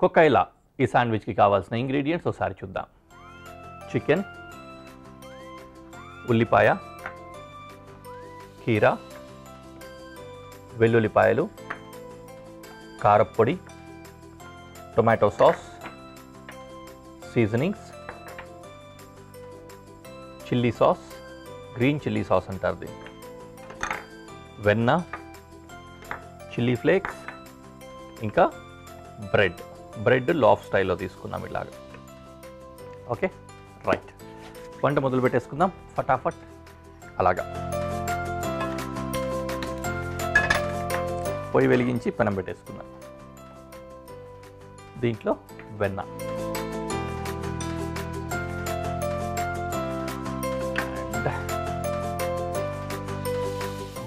కొకైలా ఈ శాండ్విచ్కి కావాల్సిన ఇంగ్రీడియంట్స్ ఒకసారి చూద్దాం. చికెన్, ఉల్లిపాయ, కీరా, వెల్లుల్లిపాయలు, కారప్పొడి, tomato sauce, seasonings, chilli sauce, green chilli sauce అంటారు దీన్ని, వెన్న, చిల్లీ ఫ్లేక్స్, ఇంకా బ్రెడ్ లాఫ్ స్టైల్లో తీసుకున్నాం ఇలాగా. ఓకే రైట్, వంట మొదలు పెట్టేసుకుందాం ఫటాఫట్. అలాగా పొయ్యి వెలిగించి పెనం పెట్టేసుకుందాం. దీంట్లో వెన్న,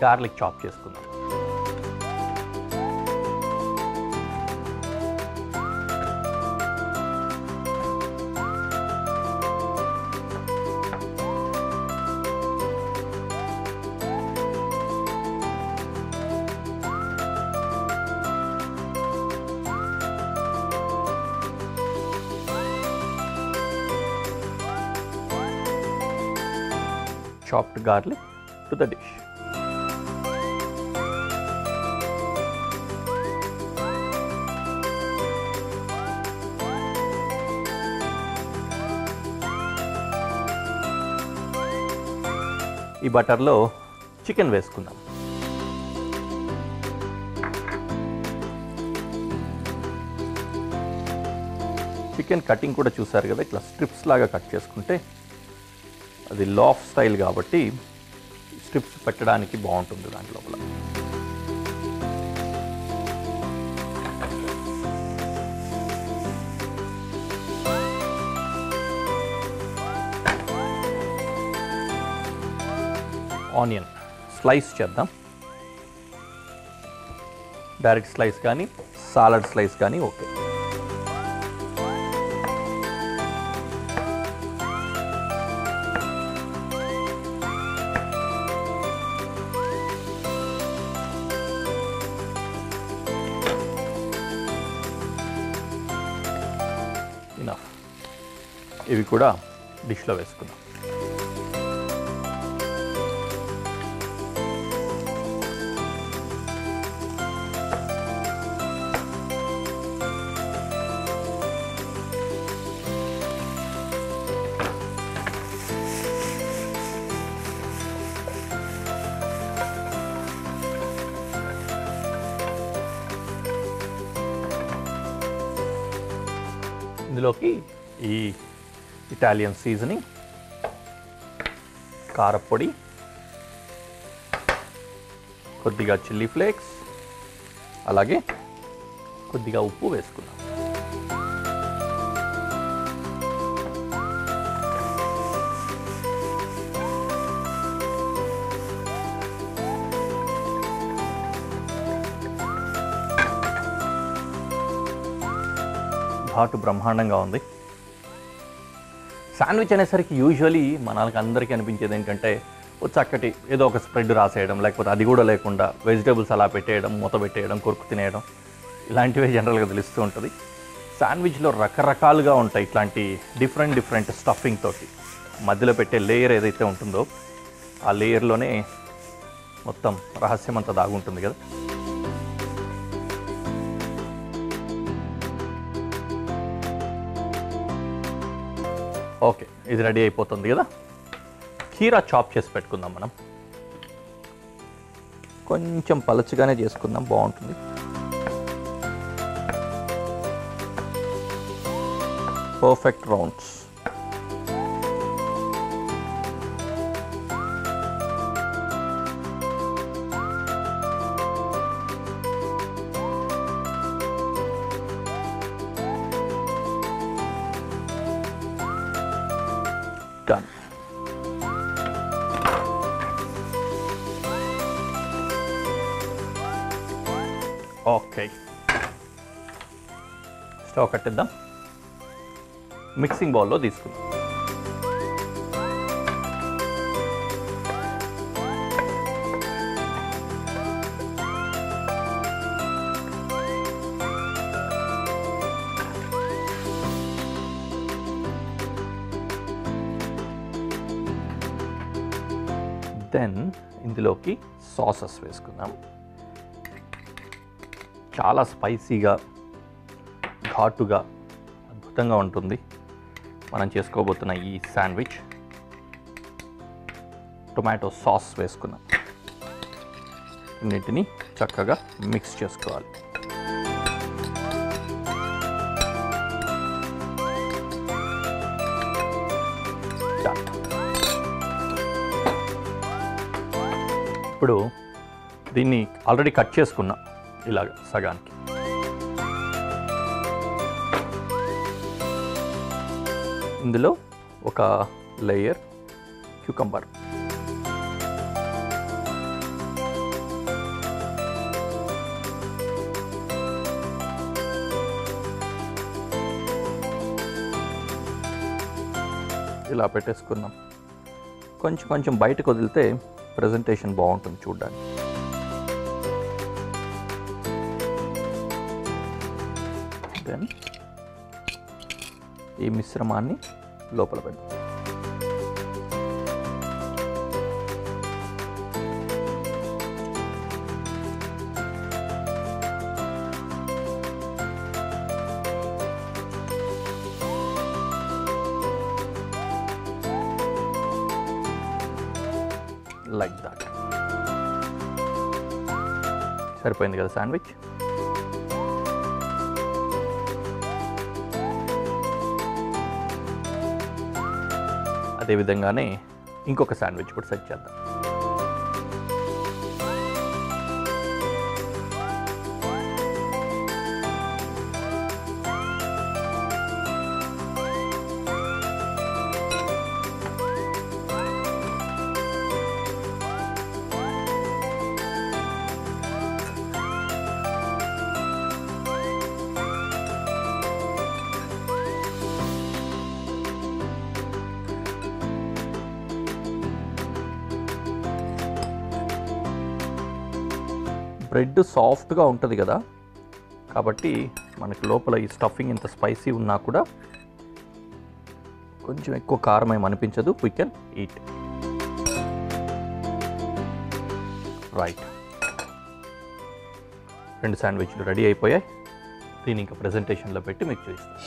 గార్లిక్ చాప్ చేసుకుందాం. Chopped garlic to the dish. ఈ బటర్లో చికెన్ వేసుకుందాం. చికెన్ కటింగ్ కూడా చూసారు కదా, ఇట్లా స్ట్రిప్స్ లాగా కట్ చేసుకుంటే అది లాఫ్ స్టైల్ కాబట్టి స్ట్రిప్స్ పెట్టడానికి బాగుంటుంది దాని లోపల. ఆనియన్ స్లైస్ చేద్దాం. డైరెక్ట్ స్లైస్ కానీ సాలడ్ స్లైస్ కానీ ఓకే. ఇవి కూడా డిష్లో వేసుకుందాం. ఇందులోకి ఈ ఇటాలియన్ సీజనింగ్, కారప్పొడి, కొద్దిగా చిల్లీ ఫ్లేక్స్, అలాగే కొద్దిగా ఉప్పు వేసుకున్నాం. ఘాటు బ్రహ్మాండంగా ఉంది. శాండ్విచ్ అనేసరికి యూజువలీ మనకి అందరికీ అనిపించేది ఏంటంటే ఓ చక్కటి ఏదో ఒక స్ప్రెడ్ రాసేయడం, లేకపోతే అది కూడా లేకుండా వెజిటేబుల్స్ అలా పెట్టేయడం, మూత పెట్టేయడం, కొరుకు తినేయడం, ఇలాంటివే జనరల్గా తెలుస్తూ ఉంటుంది. శాండ్విచ్లో రకరకాలుగా ఉంటాయి ఇట్లాంటి డిఫరెంట్ స్టఫింగ్ తోటి. మధ్యలో పెట్టే లేయర్ ఏదైతే ఉంటుందో ఆ లేయర్లోనే మొత్తం రహస్యం అంతా దాగుంటుంది కదా. ఓకే, ఇది రెడీ అయిపోతుంది కదా. కీరా చాప్ చేసి పెట్టుకుందాం. మనం కొంచెం పలచగానే చేసుకుందాం, బాగుంటుంది. Perfect rounds. Done. Okay, stove కట్టిద్దాం. మిక్సింగ్ బౌల్లో తీసుకుందాం. దెన్ ఇందులోకి సాసెస్ వేసుకుందాం. చాలా స్పైసీగా ఘాటుగా అద్భుతంగా ఉంటుంది మనం చేసుకోబోతున్న ఈ శాండ్విచ్. టొమాటో సాస్ వేసుకున్నాం. అన్నిటిని చక్కగా మిక్స్ చేసుకోవాలి. ఇప్పుడు దీన్ని ఆల్రెడీ కట్ చేసుకున్నా ఇలాగ సగానికి. ఇందులో ఒక లేయర్ క్యూకంబర్, ఇలా పెట్టేసుకున్నాం. కొంచెం కొంచెం బయటకు వదిలితే ప్రెజెంటేషన్ బాగుంటుంది చూడడానికి. దెన్ ఈ మిశ్రమాన్ని లోపల పెడతాం. Like that. సరిపోయింది కదా శాండ్విచ్. అదేవిధంగానే ఇంకొక శాండ్విచ్ కూడా సెట్ చేద్దాం. బ్రెడ్ సాఫ్ట్గా ఉంటుంది కదా, కాబట్టి మనకి లోపల ఈ స్టఫింగ్ ఇంత స్పైసీ ఉన్నా కూడా కొంచెం ఎక్కువ కారం ఏమి అనిపించదు. We can eat. రైట్, 2 శాండ్విచ్లు రెడీ అయిపోయాయి. దీన్ని ఇంకా ప్రెజెంటేషన్లో పెట్టి మీకు చూపిస్తాను.